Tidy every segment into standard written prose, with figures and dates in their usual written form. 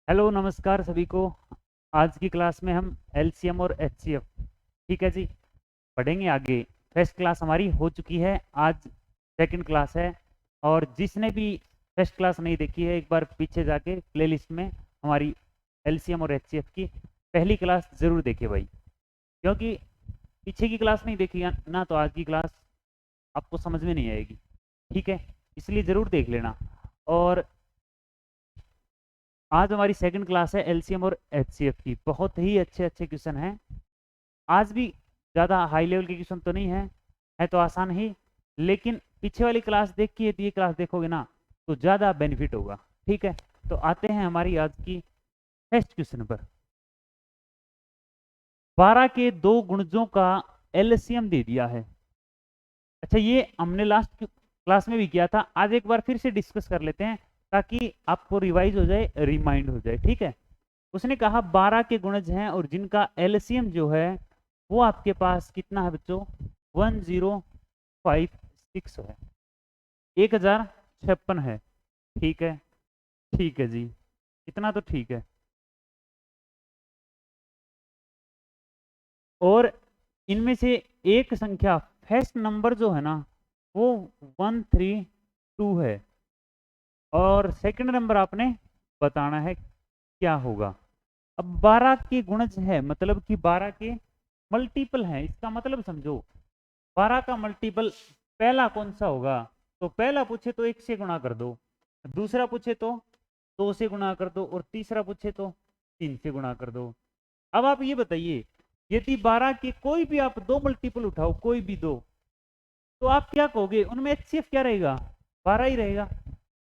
Hello नमस्कार सभी को। आज की क्लास में हम एलसीएम और एचसीएफ, ठीक है जी, पढ़ेंगे आगे। फर्स्ट क्लास हमारी हो चुकी है, आज सेकंड क्लास है। और जिसने भी फर्स्ट क्लास नहीं देखी है, एक बार पीछे जाके प्लेलिस्ट में हमारी एलसीएम और एचसीएफ की पहली क्लास ज़रूर देखे भाई, क्योंकि पीछे की क्लास नहीं देखी ना तो आज की क्लास आपको समझ में नहीं आएगी, ठीक है। इसलिए ज़रूर देख लेना। और आज हमारी सेकंड क्लास है एलसीएम और एचसीएफ की। बहुत ही अच्छे अच्छे क्वेश्चन हैं। आज भी ज़्यादा हाई लेवल के क्वेश्चन तो नहीं है तो आसान ही। लेकिन पीछे वाली क्लास देख के यदि ये क्लास देखोगे ना तो ज़्यादा बेनिफिट होगा, ठीक है। तो आते हैं हमारी आज की फर्स्ट क्वेश्चन पर। 12 के दो गुणजों का एलसीएम दे दिया है। अच्छा, ये हमने लास्ट क्लास में भी किया था, आज एक बार फिर से डिस्कस कर लेते हैं ताकि आपको रिवाइज हो जाए, रिमाइंड हो जाए, ठीक है। उसने कहा 12 के गुणज हैं और जिनका एलसीएम जो है वो आपके पास कितना है बच्चों, 1056 है, 1056 है, ठीक है। ठीक है जी, इतना तो ठीक है। और इनमें से एक संख्या फर्स्ट नंबर जो है ना वो 132 है, और सेकंड नंबर आपने बताना है क्या होगा। अब 12 के गुणज है मतलब कि 12 के मल्टीपल है, इसका मतलब समझो। 12 का मल्टीपल पहला कौन सा होगा, तो पहला पूछे तो 1 से गुणा कर दो, दूसरा पूछे तो 2 से गुणा कर दो, और तीसरा पूछे तो 3 से गुणा कर दो। अब आप ये बताइए, यदि 12 के कोई भी आप दो मल्टीपल उठाओ, कोई भी दो, तो आप क्या कहोगे, उनमें एचसीएफ क्या रहेगा, 12 ही रहेगा।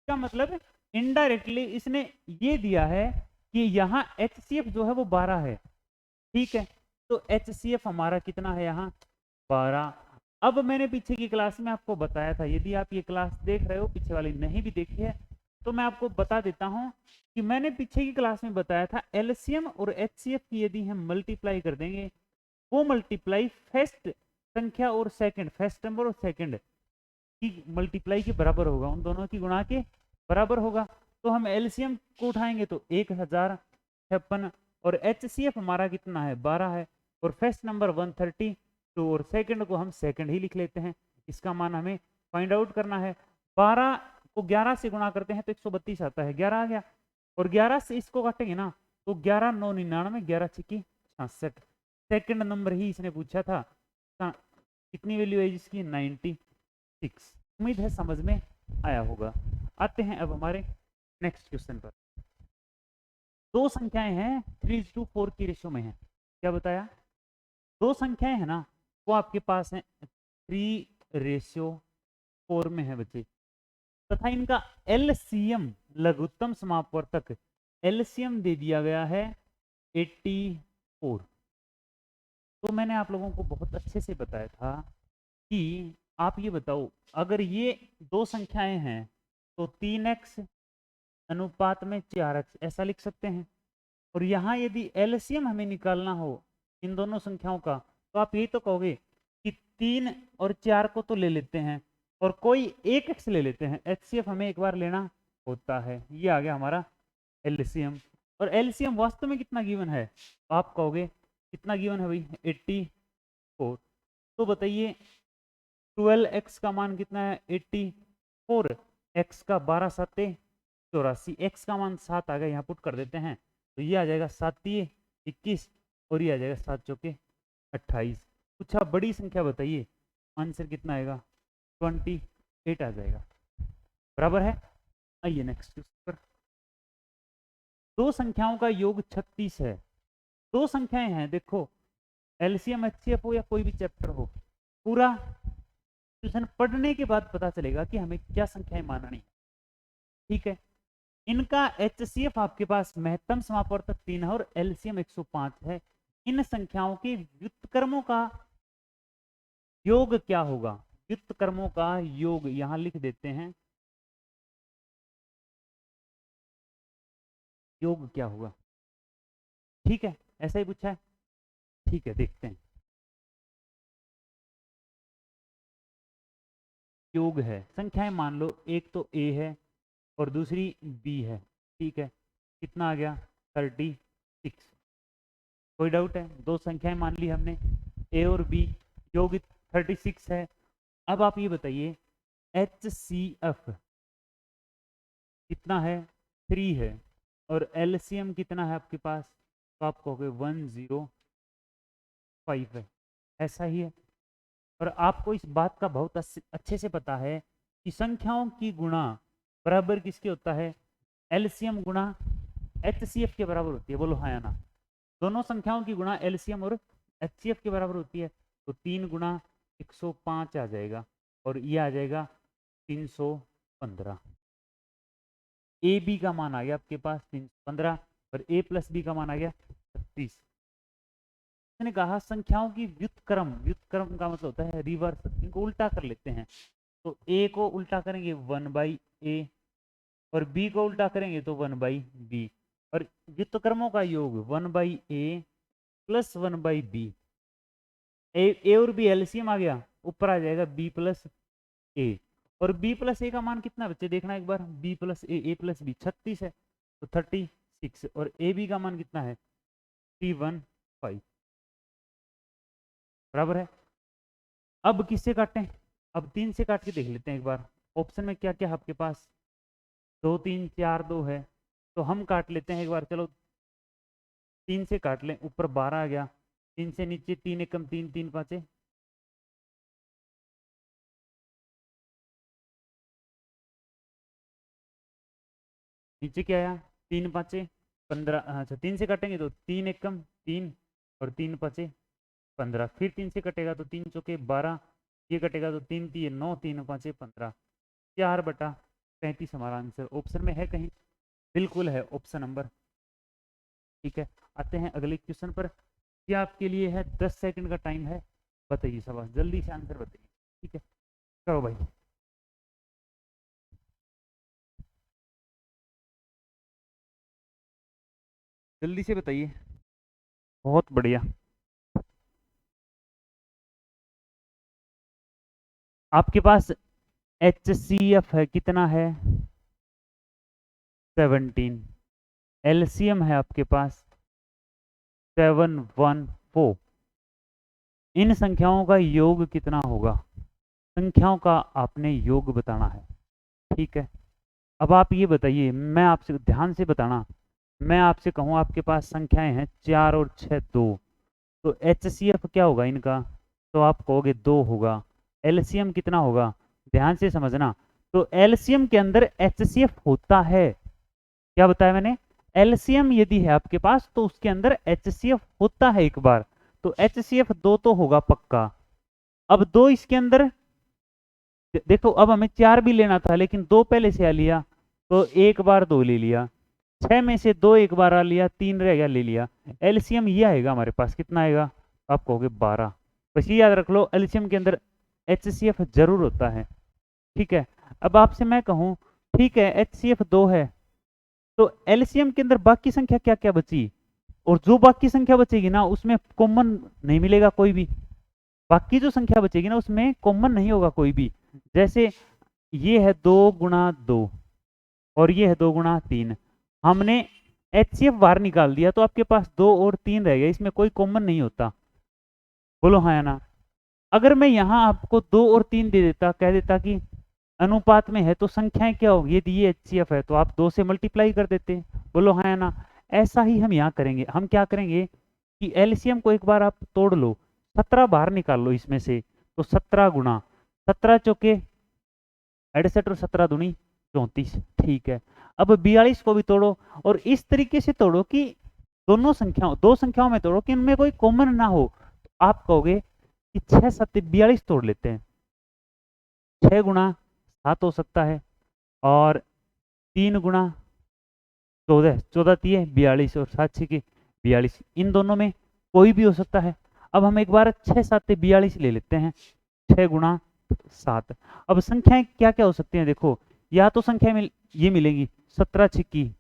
इसका मतलब इनडायरेक्टली इसने ये दिया है कि यहाँ एचसीएफ जो है वो 12 है, ठीक है। तो एचसीएफ हमारा कितना है यहाँ, 12। अब मैंने पीछे की क्लास में आपको बताया था, यदि आप ये क्लास देख रहे हो, पीछे वाली नहीं भी देखी है तो मैं आपको बता देता हूं कि मैंने पीछे की क्लास में बताया था एलसीएम और एचसीएफ की यदि हम मल्टीप्लाई कर देंगे, वो मल्टीप्लाई फर्स्ट संख्या और सेकंड, फर्स्ट नंबर और सेकंड की मल्टीप्लाई के बराबर होगा, उन दोनों की गुणा के बराबर होगा। तो हम एलसीएम को उठाएंगे तो 1056, और एचसीएफ हमारा कितना है, 12 है, और फर्स्ट नंबर 132, और सेकंड को हम सेकंड ही लिख लेते हैं। इसका मान हमें फाइंड आउट करना है। 12 को 11 से गुणा करते हैं तो 132 आता है, 11 आ गया, और 11 से इसको काटेंगे ना तो 11 9 99, 11 छिकी 66। सेकंड नंबर ही इसने पूछा था, कितनी वैल्यू है इसकी, 96। उम्मीद है समझ में आया होगा। आते हैं अब हमारे नेक्स्ट क्वेश्चन पर। दो संख्याएं हैं 3:4 की रेशो में है। क्या बताया, दो संख्याएं हैं ना वो आपके पास है 3:4 में है बच्चे, तथा इनका एलसीएम लघुत्तम समापवर्तक एलसीएम दे दिया गया है 84। तो मैंने आप लोगों को बहुत अच्छे से बताया था कि आप ये बताओ, अगर ये दो संख्याएं हैं तो 3x अनुपात में 4x ऐसा लिख सकते हैं। और यहाँ यदि एलसीएम हमें निकालना हो इन दोनों संख्याओं का, तो आप यही तो कहोगे कि 3 और 4 को तो ले लेते हैं और कोई एक x ले लेते हैं, एचसीएफ हमें एक बार लेना होता है। ये आ गया हमारा एलसीएम। और एलसीएम वास्तव में कितना गिवन है, तो आप कहोगे कितना गिवन है भाई, 84। तो बताइए 12x का मान कितना है, 84, x का 12 7 84, x का मान 7 आ गया, यहाँ पुट कर देते हैं तो ये आ जाएगा 7 21, और ये आ जाएगा 7 चौके 28। पूछा बड़ी संख्या बताइए, आंसर कितना आएगा, 28 आ जाएगा, बराबर है। आइए नेक्स्ट पर। दो संख्याओं का योग 36 है। दो संख्याएं हैं, देखो एलसीएम एचसीएफ हो या कोई भी चैप्टर हो, पूरा ट्यूशन पढ़ने के बाद पता चलेगा कि हमें क्या संख्याएं माननी है, ठीक है। इनका एचसीएफ आपके पास महत्तम समापवर्तक 3 है और एलसीएम 105 है। इन संख्याओं के व्युत्क्रमों का योग क्या होगा, व्युत्क्रमों का योग यहां लिख देते हैं, योग क्या होगा, ठीक है, ऐसा ही पूछा है, ठीक है देखते हैं। योग है, संख्याएं मान लो, एक तो ए है और दूसरी बी है, ठीक है। कितना आ गया 36। कोई डाउट है? दो संख्याएं मान ली हमने, ए और बी, योग 36 है। अब आप ये बताइए HCF कितना है? 3 है, और LCM कितना है आपके पास? तो आप कहोगे 105 है। ऐसा ही है। और आपको इस बात का बहुत अच्छे से पता है कि संख्याओं की गुणा बराबर किसके होता है? LCM गुणा HCF के बराबर होती है। बोलो हाँ या ना? दोनों संख्याओं की गुणा LCM और HCF के बराबर होती है। तो 3 गुणा 105 आ जाएगा, और ये आ जाएगा 315। ए बी का मान आ गया आपके पास 315, और ए प्लस बी का मान आ गया 36। मैंने कहा संख्याओं की व्युत्क्रम, व्युत्क्रम का मतलब होता है रिवर्स, इनको उल्टा कर लेते हैं। तो ए को उल्टा करेंगे 1/a, और बी को उल्टा करेंगे तो 1/b, और व्युत्क्रमों का योग 1/a प्लस 1/b। ए और बी एलसीएम आ गया, ऊपर आ जाएगा b प्लस ए, और b प्लस ए का मान कितना बच्चे देखना एक बार, b प्लस ए प्लस बी 36 है, तो 36, और ए बी का मान कितना है? 315 बराबर है। अब किससे काटें? अब 3 से काट के देख लेते हैं एक बार। ऑप्शन में क्या क्या है आपके पास? 2 3 4 2 है, तो हम काट लेते हैं एक बार। चलो 3 से काट लें, ऊपर 12 आ गया, 3 से नीचे 3 एकम 3, 3 पाँचे, नीचे क्या आया? 3 पाँचे 15। अच्छा 3 से काटेंगे तो 3 एकम 3, और 3 पाँचे 15, फिर 3 से कटेगा तो 3 चौके 12, ये कटेगा तो 3 3 9, 3 पाँचे 15, 4/35 हमारा आंसर। ऑप्शन में है कहीं? बिल्कुल है, ऑप्शन नंबर। ठीक है, आते हैं अगले क्वेश्चन पर। क्या आपके लिए है 10 सेकंड का टाइम है, बताइए शाबाश, जल्दी से आंसर बताइए। ठीक है, करो भाई। जल्दी से बताइए। बहुत बढ़िया। आपके पास HCF है, कितना है? 17। LCM है आपके पास 714। इन संख्याओं का योग कितना होगा? संख्याओं का आपने योग बताना है। ठीक है, अब आप ये बताइए, मैं आपसे ध्यान से बताना, मैं आपसे कहूँ आपके पास संख्याएं हैं 4 और 6 2, तो HCF क्या होगा इनका? तो आप कहोगे 2 होगा। LCM कितना होगा? ध्यान से समझना, तो LCM के अंदर HCF होता है। क्या बताया मैंने? LCM यदि है आपके पास तो उसके अंदर HCF होता है एक बार, तो HCF 2 तो होगा पक्का। अब 2 इसके अंदर देखो, अब हमें 4 भी लेना था लेकिन 2 पहले से आ लिया, तो एक बार 2 ले लिया। 6 में से 2 एक बार आ लिया, 3 रह गया, ले लिया। LCM ये आएगा हमारे पास, कितना आएगा? आप कहोगे 12। बस ये याद रख लो, LCM के अंदर HCF जरूर होता है। ठीक है, अब आपसे मैं कहूँ ठीक है HCF 2 है, तो LCM के अंदर बाकी संख्या क्या क्या बची? और जो बाकी संख्या बचेगी ना उसमें कॉमन नहीं मिलेगा कोई भी। बाकी जो संख्या बचेगी ना उसमें कॉमन नहीं होगा कोई भी। जैसे ये है 2 × 2, और ये है 2 × 3, हमने HCF बाहर निकाल दिया तो आपके पास 2 और 3 रह गया, इसमें कोई कॉमन नहीं होता। बोलो हाँ या ना? अगर मैं यहाँ आपको 2 और 3 दे देता, कह देता कि अनुपात में है, तो संख्याएं क्या होगी? यदि ये HCF है तो आप 2 से मल्टीप्लाई कर देते। बोलो हाँ या ना? ऐसा ही हम यहाँ करेंगे। हम क्या करेंगे कि LCM को एक बार आप तोड़ लो, 17 बाहर निकाल लो इसमें से, तो 17 गुणा 17 चौके 68, और 17 दूनी 34। ठीक है, अब 42 को भी तोड़ो, और इस तरीके से तोड़ो कि दोनों संख्याओं, दो संख्याओं में तोड़ो कि इनमें कोई कॉमन ना हो। तो आप कहोगे कि 6 7 42 तोड़ लेते हैं। 6 गुणा 7 हो सकता है, और 3 गुणा 14, 14 3 42, और 7 6 42, इन दोनों में कोई भी हो सकता है। अब हम एक बार 6 7 42 ले लेते हैं, 6 गुणा 7। अब संख्याएं क्या क्या हो सकती हैं? देखो, या तो संख्या ये मिलेंगी 17 6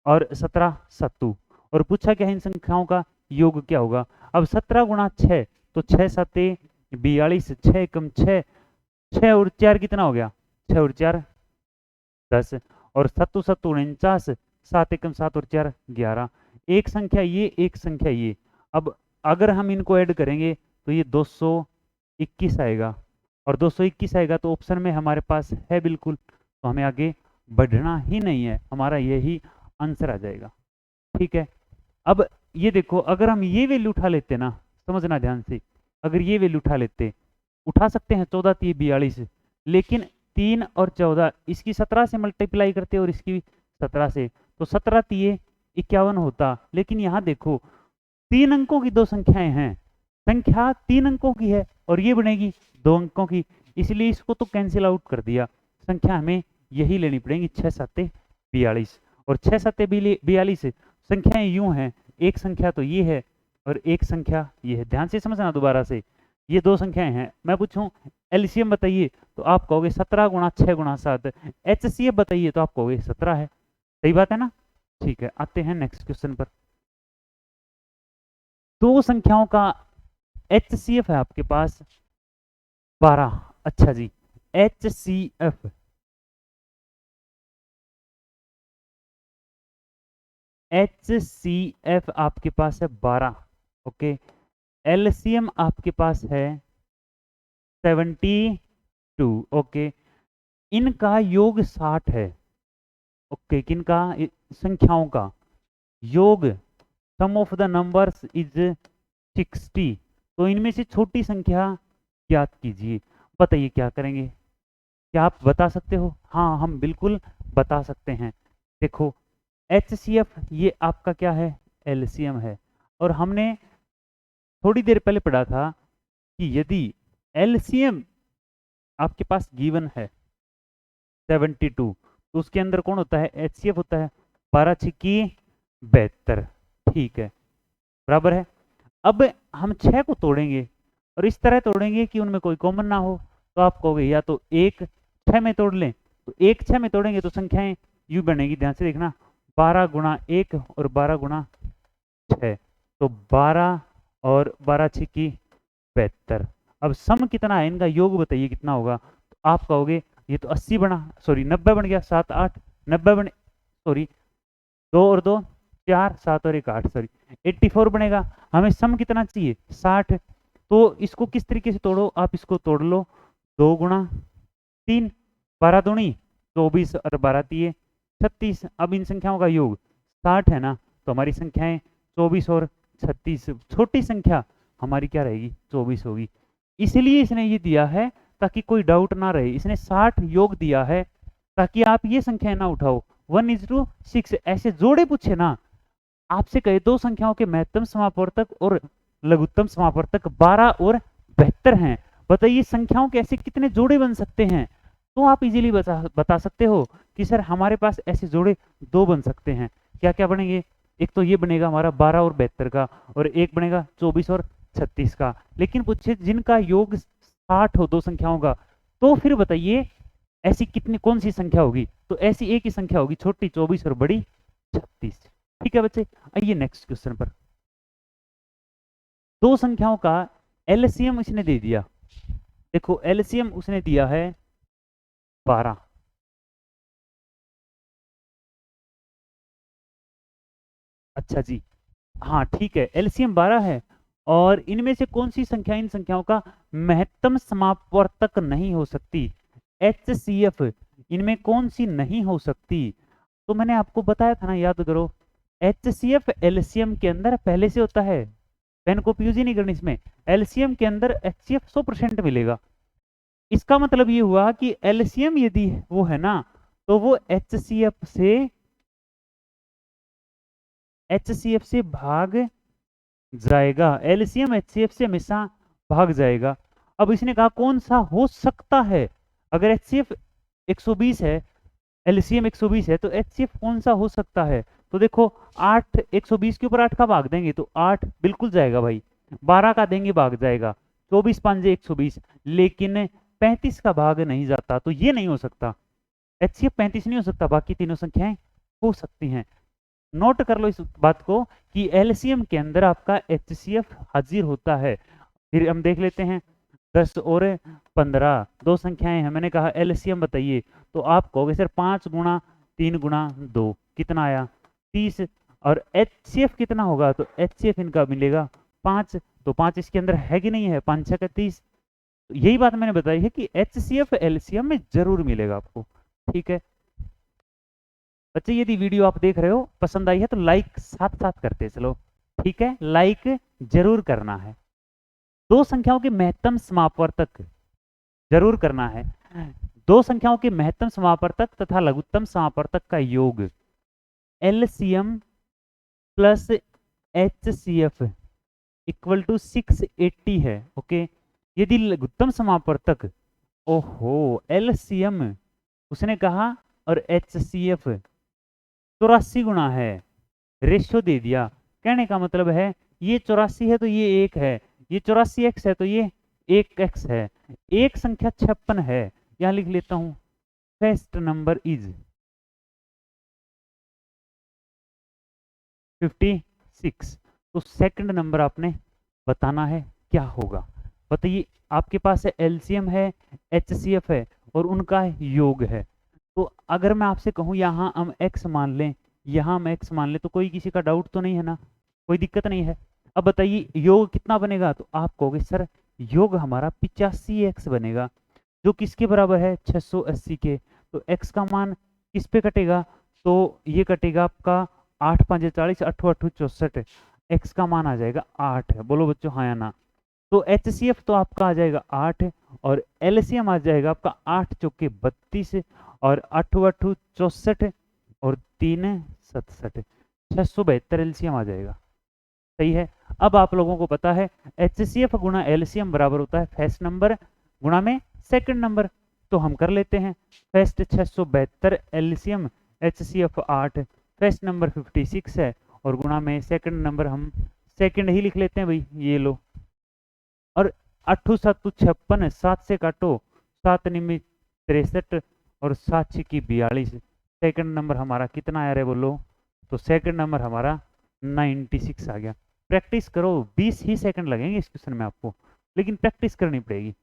और 17 7, और पूछा क्या है इन संख्याओं का योग क्या होगा? अब 17 गुणा 6, तो 6 7 42, 6 एकम 6, 6 और 4 कितना हो गया? 6 और 4 10, और 7 7 49, 7 एकम 7 और 4 11, एक संख्या ये, एक संख्या ये। अब अगर हम इनको ऐड करेंगे तो ये 221 आएगा, और 221 आएगा तो ऑप्शन में हमारे पास है बिल्कुल, तो हमें आगे बढ़ना ही नहीं है, हमारा यही आंसर आ जाएगा। ठीक है, अब ये देखो, अगर हम ये वैल्यू उठा लेते ना, समझना ध्यान से, अगर ये वैल्यू उठा सकते हैं 14 3 42, लेकिन 3 और 14 इसकी 17 से मल्टीप्लाई करते और इसकी 17 से, तो 17 3 51 होता। लेकिन यहाँ देखो 3 अंकों की दो संख्याएं हैं, संख्या 3 अंकों की है और ये बनेगी 2 अंकों की, इसलिए इसको तो कैंसिल आउट कर दिया। संख्या हमें यही लेनी पड़ेगी 6 7 42, और 6 7 42 संख्याएं यूं हैं, एक संख्या तो ये है और एक संख्या ये है। ध्यान से समझना दोबारा से, ये दो संख्याएं हैं, मैं पूछूं एलसीएम बताइए तो आप कहोगे 17 गुणा 6 गुणा 7, एचसीएफ बताइए तो आप कहोगे 17 है। सही बात है ना? ठीक है, आते हैं नेक्स्ट क्वेश्चन पर। दो संख्याओं का एचसीएफ है आपके पास 12। अच्छा जी, एचसीएफ आपके पास है 12। ओके, एलसीएम आपके पास है 72। ओके, इनका योग 60 है। ओके, किनका? संख्याओं का योग, सम ऑफ द नंबर्स इज 60। तो इनमें से छोटी संख्या ज्ञात कीजिए। बताइए क्या करेंगे? क्या आप बता सकते हो? हाँ, हम बिल्कुल बता सकते हैं। देखो, एचसीएफ ये आपका क्या है? एलसीएम है। और हमने थोड़ी देर पहले पढ़ा था कि यदि एलसीएम आपके पास गिवन है 72, तो उसके अंदर कौन होता है? एचसीएफ होता है 12 छिक्की 72। ठीक है, बराबर है। अब हम 6 को तोड़ेंगे और इस तरह तोड़ेंगे कि उनमें कोई कॉमन ना हो, तो आप कहोगे या तो 1 6 में तोड़ लें, तो 1 6 में तोड़ेंगे तो संख्याएं यूं बनेगी। ध्यान से देखना, 12 गुणा 1 और 12 गुणा 6, तो 12 और 12 छिक्की 72। अब सम कितना है इनका? योग बताइए कितना होगा? तो आप कहोगे ये तो 80 बना, सॉरी 90 बन गया, 7 8 90 बने, सॉरी 2 और 2 4, 7 और 1 8, सॉरी 84 बनेगा। हमें सम कितना चाहिए? 60। तो इसको किस तरीके से तोड़ो? आप इसको तोड़ लो, 2 गुणा 3, 12 दूनी 24 और 12 तीय 36। अब इन संख्याओं का योग 60 है ना, तो हमारी संख्याएं 24 और 36, छोटी संख्या हमारी क्या रहेगी? 24 होगी। इसलिए इसने ये दिया है ताकि कोई डाउट ना रहे, इसने 60 योग दिया है ताकि आप ये संख्याएं ना उठाओ 1:6। ऐसे जोड़े पूछे ना, आपसे कहे दो संख्याओं के महत्तम समापवर्तक और लघुत्तम समापवर्तक 12 और 72 हैं, बताइए संख्याओं के ऐसे कितने जोड़े बन सकते हैं? तो आप इजीली बता सकते हो कि सर हमारे पास ऐसे जोड़े 2 बन सकते हैं। क्या क्या बनेंगे? एक तो ये बनेगा हमारा 12 और 72 का, और एक बनेगा 24 और 36 का। लेकिन पूछे जिनका योग 60 हो दो संख्याओं का, तो फिर बताइए ऐसी कितनी कौन सी संख्या होगी? तो ऐसी एक ही संख्या होगी, छोटी 24 और बड़ी 36। ठीक है बच्चे, आइए नेक्स्ट क्वेश्चन पर। दो संख्याओं का एलसीएम इसने दे दिया। देखो एलसीएम उसने दिया है 12। अच्छा जी, हाँ ठीक है, एलसीएम 12 है, और इनमें से कौन सी संख्या इन संख्याओं का महत्तम समापवर्तक नहीं हो सकती? एचसीएफ इनमें कौन सी नहीं हो सकती? तो मैंने आपको बताया था ना, याद करो, एचसीएफ एलसीएम के अंदर पहले से होता है, पेन कॉपी यूज ही नहीं करनी इसमें। एलसीएम के अंदर एचसीएफ 100% मिलेगा। इसका मतलब ये हुआ कि एलसीएम यदि वो है ना, तो वो एचसीएफ से भाग जाएगा। एलसीएम एचसीएफ से हमेशा भाग जाएगा। अब इसने कहा कौन सा हो सकता है? अगर एचसीएफ 120 है, एलसीएम 120 है, तो एचसीएफ कौन सा हो सकता है? तो देखो 8 120 के ऊपर 8 का भाग देंगे तो 8 बिल्कुल जाएगा भाई, 12 का देंगे भाग जाएगा, 24 5 120, लेकिन 35 का भाग नहीं जाता, तो ये नहीं हो सकता। एचसीएफ 35 नहीं हो सकता, बाकी तीनों संख्याएं हो सकती हैं। नोट कर लो इस बात को कि एलसीएम के अंदर आपका एचसीएफ हाजिर होता है। फिर हम देख लेते हैं 10 और 15 दो संख्याएं हैं, मैंने कहा एलसीएम बताइए, तो आप कहोगे सर 5 गुणा 3 गुणा 2 कितना आया? 30 और HCF कितना होगा, तो HCF इनका मिलेगा 5, तो 5 इसके अंदर है कि नहीं है, 5 6 30। तो यही बात मैंने बताई है कि HCF LCM में जरूर मिलेगा आपको। ठीक है बच्चे, यदि वीडियो आप देख रहे हो पसंद आई है तो लाइक साथ साथ करते चलो। ठीक है, लाइक जरूर करना है। दो संख्याओं के महत्तम समापवर्तक जरूर करना है। दो संख्याओं के महत्तम समापवर्तक तथा लघुत्तम समापवर्तक का योग LCM plus HCF equal to 680 है। ओके, यदि लघुत्तम समापवर्तक, ओहो LCM उसने कहा और HCF 84 गुना है, रेशियो दे दिया। कहने का मतलब है ये 84 है तो ये 1 है, ये 84x है तो ये 1x है, एक संख्या 56 है। यहां लिख लेता हूं फर्स्ट नंबर इज 56। तो सेकंड नंबर आपने बताना है क्या होगा। बताइए, आपके पास है LCM है, HCF है और उनका योग है। तो अगर मैं आपसे कहूं यहां हम x मान लें, यहां हम x मान लें, तो कोई किसी का डाउट तो नहीं है ना, कोई दिक्कत नहीं है। अब बताइए योग कितना बनेगा, तो आप कहोगे सर योग हमारा 85x बनेगा, जो किसके बराबर है 680 के। तो x का मान किस पे कटेगा, तो ये कटेगा आपका 8 5 40, 8 8 64, x का मान आ जाएगा 8। बोलो बच्चों हाँ या ना। तो HCF तो आपका आ जाएगा 8 और LCM आ जाएगा आपका 8 चौके 32 और 8 8 64 और 3 67, 672 LCM आ जाएगा। सही है। अब आप लोगों को पता है HCF गुणा LCM बराबर होता है फर्स्ट नंबर गुणा में सेकंड नंबर। तो हम कर लेते हैं, first 672 LCM HCF 8, first number 56 है और गुणा में सेकंड नंबर हम सेकंड ही लिख लेते हैं भाई, ये लो। और 8 7 56, 7 से काटो 7 निमी 63 और 7 6 42, सेकंड नंबर हमारा कितना आया रे बोलो, तो सेकंड नंबर हमारा 96 आ गया। प्रैक्टिस करो, 20 ही सेकंड लगेंगे इस क्वेश्चन में आपको, लेकिन प्रैक्टिस करनी पड़ेगी।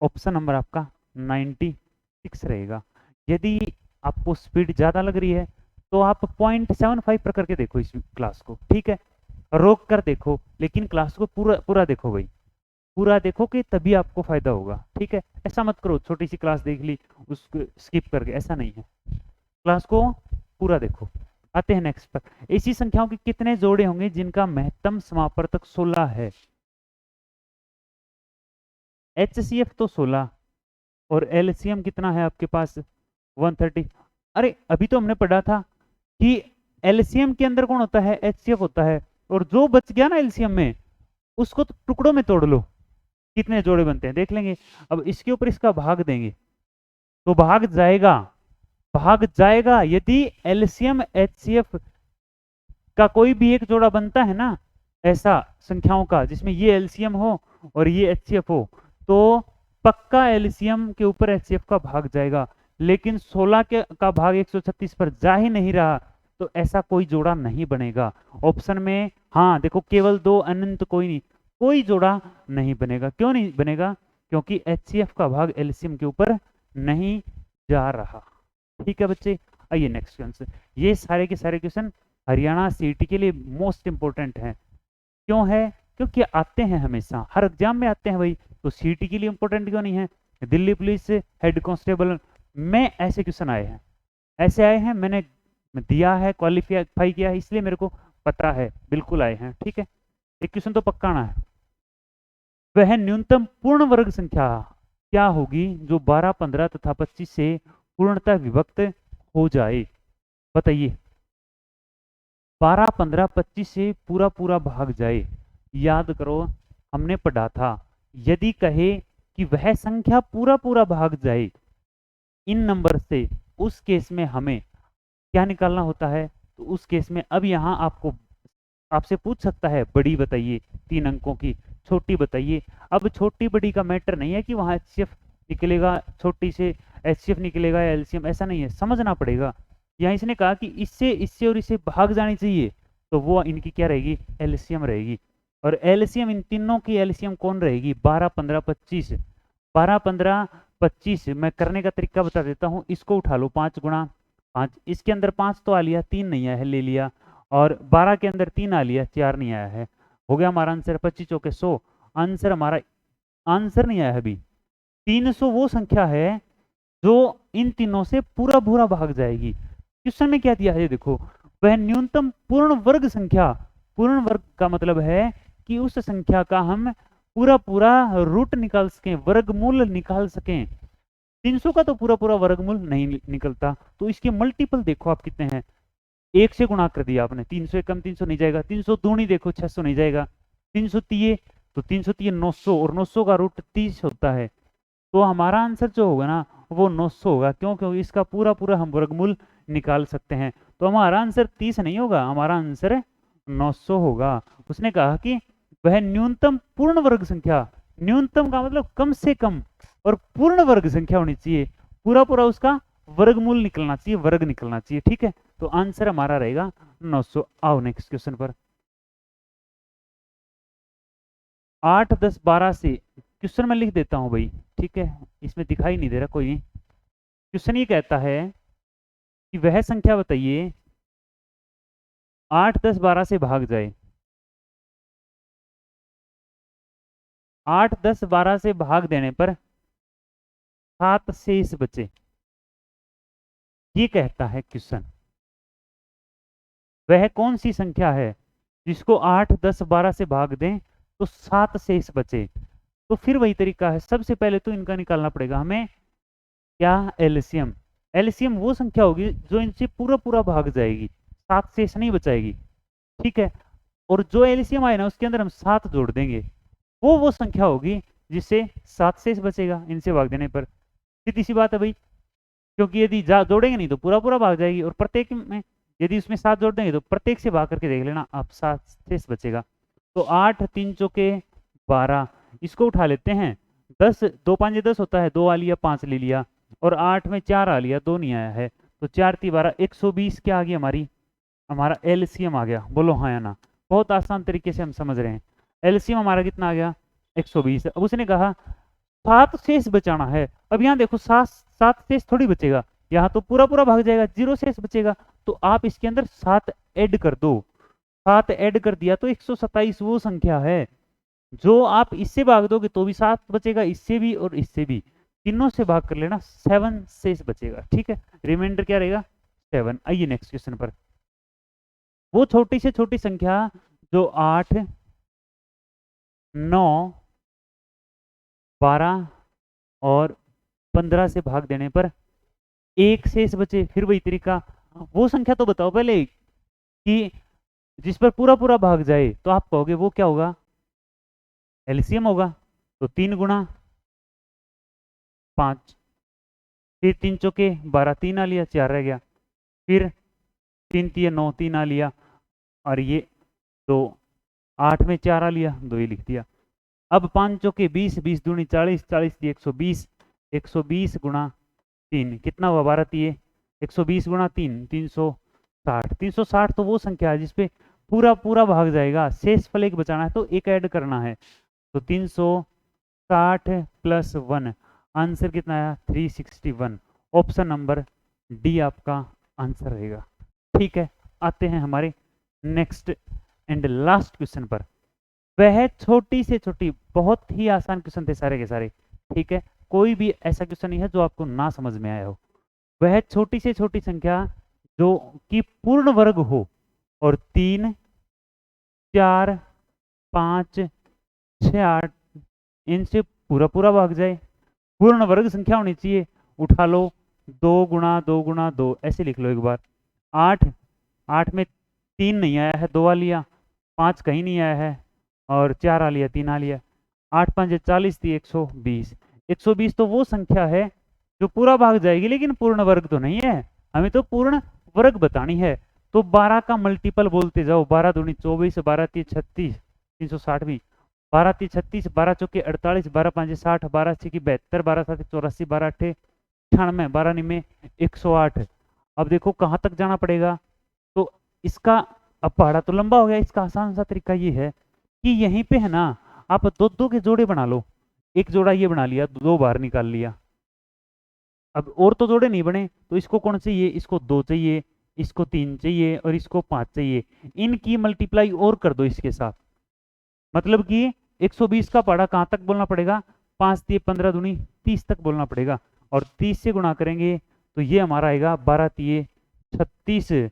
ऑप्शन नंबर आपका 96 रहेगा। यदि आपको स्पीड ज़्यादा लग रही है तो आप 0.75 पर करके देखो इस क्लास को। ठीक है, रोक कर देखो, लेकिन क्लास को पूरा पूरा देखो भाई, पूरा देखो कि तभी आपको फायदा होगा। ठीक है, ऐसा मत करो छोटी सी क्लास देख ली उसको स्किप करके, ऐसा नहीं है, क्लास को पूरा देखो। आते हैं नेक्स्ट पर, ऐसी संख्याओं के कितने जोड़े होंगे जिनका महत्तम समापवर्तक 16 है। HCF तो 16 और LCM कितना है आपके पास 130। अरे अभी तो हमने पढ़ा था कि LCM के अंदर कौन होता है, HCF होता है, और जो बच गया ना LCM में उसको तो टुकड़ों में तोड़ लो, कितने जोड़े बनते हैं देख लेंगे। अब इसके ऊपर इसका भाग देंगे तो भाग जाएगा, भाग जाएगा। यदि LCM HCF का कोई भी एक जोड़ा बनता है ना ऐसा संख्याओं का जिसमें ये LCM हो और ये HCF हो, तो पक्का LCM के ऊपर HCF का भाग जाएगा। लेकिन 16 का भाग 136 पर जा ही नहीं रहा, तो ऐसा कोई जोड़ा नहीं बनेगा। ऑप्शन में हाँ देखो, केवल 2 अनंत कोई नहीं, कोई जोड़ा नहीं बनेगा। क्यों नहीं बनेगा, क्योंकि HCF का भाग LCM के ऊपर नहीं जा रहा। ठीक है बच्चे, आइए नेक्स्ट क्वेश्चन। ये सारे के सारे क्वेश्चन हरियाणा सीईटी के लिए मोस्ट इंपोर्टेंट हैं। क्यों है, क्योंकि आते हैं हमेशा, हर एग्जाम में आते हैं भाई, तो सीईटी के लिए इंपॉर्टेंट क्यों नहीं है। दिल्ली पुलिस हेड कांस्टेबल में ऐसे क्वेश्चन आए हैं, ऐसे आए हैं, मैंने दिया है, क्वालिफाई किया है, इसलिए मेरे को पता है, बिल्कुल आए हैं। ठीक है, एक क्वेश्चन तो पक्का आना है। वह न्यूनतम पूर्ण वर्ग संख्या क्या होगी जो 12 15 तथा 25 से पूर्णतः विभक्त हो जाए। बताइए, 12 15 25 से पूरा पूरा भाग जाए। याद करो, हमने पढ़ा था यदि कहे कि वह संख्या पूरा पूरा भाग जाए इन नंबर से, उस केस में हमें क्या निकालना होता है। तो उस केस में अब यहाँ आपको आपसे पूछ सकता है बड़ी बताइए 3 अंकों की, छोटी बताइए। अब छोटी बड़ी का मैटर नहीं है कि वहाँ HCF निकलेगा, छोटी से HCF निकलेगा या LCM, ऐसा नहीं है, समझना पड़ेगा। यहाँ इसने कहा कि इससे इससे और इससे भाग जानी चाहिए, तो वो इनकी क्या रहेगी, LCM रहेगी। और LCM इन तीनों की LCM कौन रहेगी, 12 15 25। 12 15 25 मैं करने का तरीका बता देता हूँ। इसको उठा लो 5 गुणा 5, इसके अंदर 5 तो आ लिया, 3 नहीं आया है, ले लिया। और 12 के अंदर 3 आ लिया, 4 नहीं आया है। हो गया हमारा आंसर 25 चौके 100। आंसर हमारा, आंसर नहीं आया है अभी। 300 वो संख्या है जो इन तीनों से पूरा पूरा भाग जाएगी। क्वेश्चन में क्या दिया है देखो, वह न्यूनतम पूर्ण वर्ग संख्या, पूर्ण वर्ग का मतलब है कि उस संख्या का हम पूरा पूरा रूट निकाल सकें, वर्गमूल निकाल सकें। 300 का तो पूरा पूरा वर्गमूल नहीं निकलता, तो इसके मल्टीपल देखो आप कितने हैं। 1 से गुणा कर दिया आपने, 300 कम 300 नहीं जाएगा, 300 दूनी देखो 600 नहीं जाएगा, 300 तीये तो 300 तीये 900, और 900 का रूट 30 होता है। तो हमारा आंसर जो होगा ना वो 900 होगा। क्यों? क्योंकि इसका पूरा पूरा हम वर्गमूल निकाल सकते हैं। तो हमारा आंसर 30 नहीं होगा, हमारा आंसर 900 होगा। उसने कहा कि वह न्यूनतम पूर्ण वर्ग संख्या, न्यूनतम का मतलब कम से कम, और पूर्ण वर्ग संख्या होनी चाहिए, पूरा पूरा उसका वर्गमूल निकलना चाहिए, वर्ग निकलना चाहिए। ठीक है, तो आंसर हमारा रहेगा 900। आओ नेक्स्ट क्वेश्चन पर। 8, 10, 12 से, क्वेश्चन में लिख देता हूं भाई, ठीक है, इसमें दिखाई नहीं दे रहा कोई। क्वेश्चन ये कहता है कि वह संख्या बताइए 8, 10, 12 से भाग जाए। 8, 10, 12 से भाग देने पर 7 शेष बचे, ये कहता है क्वेश्चन। वह कौन सी संख्या है जिसको 8, 10, 12 से भाग दें तो 7 शेष बचे? तो फिर वही तरीका है, सबसे पहले तो इनका निकालना पड़ेगा हमें, क्या? एलसीएम। एलसीएम वो संख्या होगी जो इनसे पूरा पूरा भाग जाएगी, 7 शेष नहीं बचाएगी। ठीक है, और जो एलसीएम आए ना उसके अंदर हम 7 जोड़ देंगे, वो संख्या होगी जिससे 7 शेष बचेगा इनसे भाग देने पर। सीधी सी बात है भाई, क्योंकि यदि जोड़ेंगे नहीं तो पूरा पूरा भाग जाएगी, और प्रत्येक में यदि उसमें 7 जोड़ देंगे तो प्रत्येक से भाग करके देख लेना, आप 7 शेष बचेगा। तो 8, 3 चौके 12, इसको उठा लेते हैं। 10, 2 5 10 होता है, 2 आ लिया, 5 ले लिया, और 8 में 4 आ लिया, 2 नहीं आया है, तो 4 3 12, 120 क्या आ गई हमारी, हमारा एलसीएम आ गया। बोलो हाँ या ना? बहुत आसान तरीके से हम समझ रहे हैं। एलसीएम हमारा कितना आ गया? 120। अब उसने कहा 7 शेष बचाना है। अब यहाँ देखो 7 शेष थोड़ी बचेगा, यहाँ तो पूरा पूरा भाग जाएगा, 0 शेष बचेगा। तो आप इसके अंदर 7 ऐड कर दो। 7 ऐड कर दिया तो 127 वो संख्या है जो आप इससे भाग दोगे तो भी 7 बचेगा, इससे भी और इससे भी, तीनों से भाग कर लेना, 7 शेष बचेगा। ठीक है, रिमाइंडर क्या रहेगा? 7। आइए नेक्स्ट क्वेश्चन पर। वो छोटी से छोटी संख्या जो 8, 9, 12 और 15 से भाग देने पर 1 शेष बचे, फिर वही तरीका। वो संख्या तो बताओ पहले कि जिस पर पूरा पूरा भाग जाए, तो आप कहोगे वो क्या होगा? एलसीएम होगा। तो 3 गुणा 5, फिर 3 चौके 12, 3 आ लिया, 4 रह गया, फिर 3 3 9, 3 आ लिया, और ये 2, 8 में 4 आ लिया, 2 ही लिख दिया। अब 5 चौके 20, 20 दूनी 40, 40 दिए 120, 120 गुणा 3 कितना हुआ? 12 तिये 120 गुणा 3, 360। 360 तो वो संख्या है जिसपे पूरा पूरा भाग जाएगा, शेष फल एक बचाना है तो एक ऐड करना है। तो 360 प्लस 1, आंसर कितना आया? 361। ऑप्शन नंबर डी आपका आंसर रहेगा। ठीक है, आते हैं हमारे नेक्स्ट एंड लास्ट क्वेश्चन पर। वह छोटी से छोटी, बहुत ही आसान क्वेश्चन थे सारे के सारे, ठीक है, कोई भी ऐसा क्वेश्चन नहीं है जो आपको ना समझ में आया हो। वह छोटी से छोटी संख्या जो कि पूर्ण वर्ग हो और 3, 4, 5, 6, 8 इनसे पूरा पूरा भाग जाए, पूर्ण वर्ग संख्या होनी चाहिए। उठा लो, 2 गुणा 2 गुणा 2, ऐसे लिख लो एक बार। 8 में 3 नहीं आया है, 2 आ लिया, 5 कहीं नहीं आया है, और 4 आ लिया, 3 आ लिया, 8 5 40 थी, 120। 120 तो वो संख्या है जो पूरा भाग जाएगी, लेकिन पूर्ण वर्ग तो नहीं है, हमें तो पूर्ण वर्ग बतानी है। तो 12 का मल्टीपल बोलते जाओ, 12 दूनी 24, 12 3 36, 360 भी, 12 3 36, 12 चौके 48, 12 5 60, 12 6 की 72, 12 7 84, 12 8 96, 12 9 108। अब देखो कहाँ तक जाना पड़ेगा, तो इसका, अब पहाड़ा तो लंबा हो गया, इसका आसान सा तरीका ये है कि यहीं पे है ना, आप दो दो के जोड़े बना लो। एक जोड़ा ये बना लिया, 2 बाहर निकाल लिया, अब और तो जोड़े नहीं बने, तो इसको कौन चाहिए, इसको 2 चाहिए, इसको 3 चाहिए और इसको 5 चाहिए। इनकी मल्टीप्लाई और कर दो इसके साथ, मतलब कि 120 का पहाड़ा कहाँ तक बोलना पड़ेगा, 5 दिए 15 दूनी 30 तक बोलना पड़ेगा। और 30 से गुणा करेंगे तो ये हमारा आएगा 12 तिये 36,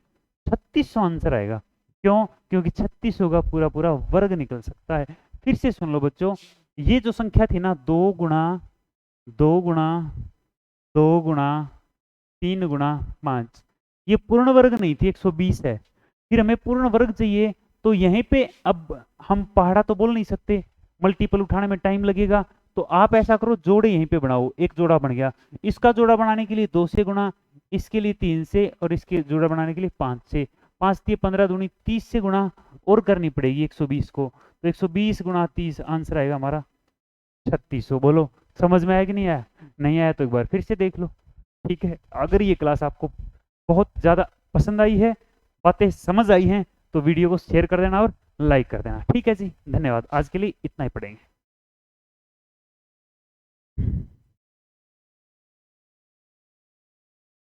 3600 आंसर आएगा। क्यों, क्योंकि 36 होगा पूरा पूरा वर्ग निकल सकता है। फिर से सुन लो बच्चों, ये जो संख्या थी ना 2 गुणा 2 गुणा 2 गुणा 3 गुणा 5, ये पूर्ण वर्ग नहीं थी, 120 है। फिर हमें पूर्ण वर्ग चाहिए, तो यहीं पे अब हम पहाड़ा तो बोल नहीं सकते, मल्टीपल उठाने में टाइम लगेगा। तो आप ऐसा करो, जोड़े यहीं पे बनाओ, एक जोड़ा बन गया। इसका जोड़ा बनाने के लिए 2 से गुणा, इसके लिए 3 से, और इसके जोड़ा बनाने के लिए 5 से। 5 दिए 15 दूनी 30 से गुणा और करनी पड़ेगी 120 को, तो 120 गुणा 30 आंसर आएगा हमारा 3600। बोलो समझ में आया कि नहीं आया? नहीं आया तो एक बार फिर से देख लो। ठीक है, अगर ये क्लास आपको बहुत ज़्यादा पसंद आई है, बातें समझ आई हैं, तो वीडियो को शेयर कर देना और लाइक कर देना। ठीक है जी, धन्यवाद। आज के लिए इतना ही पढ़ेंगे।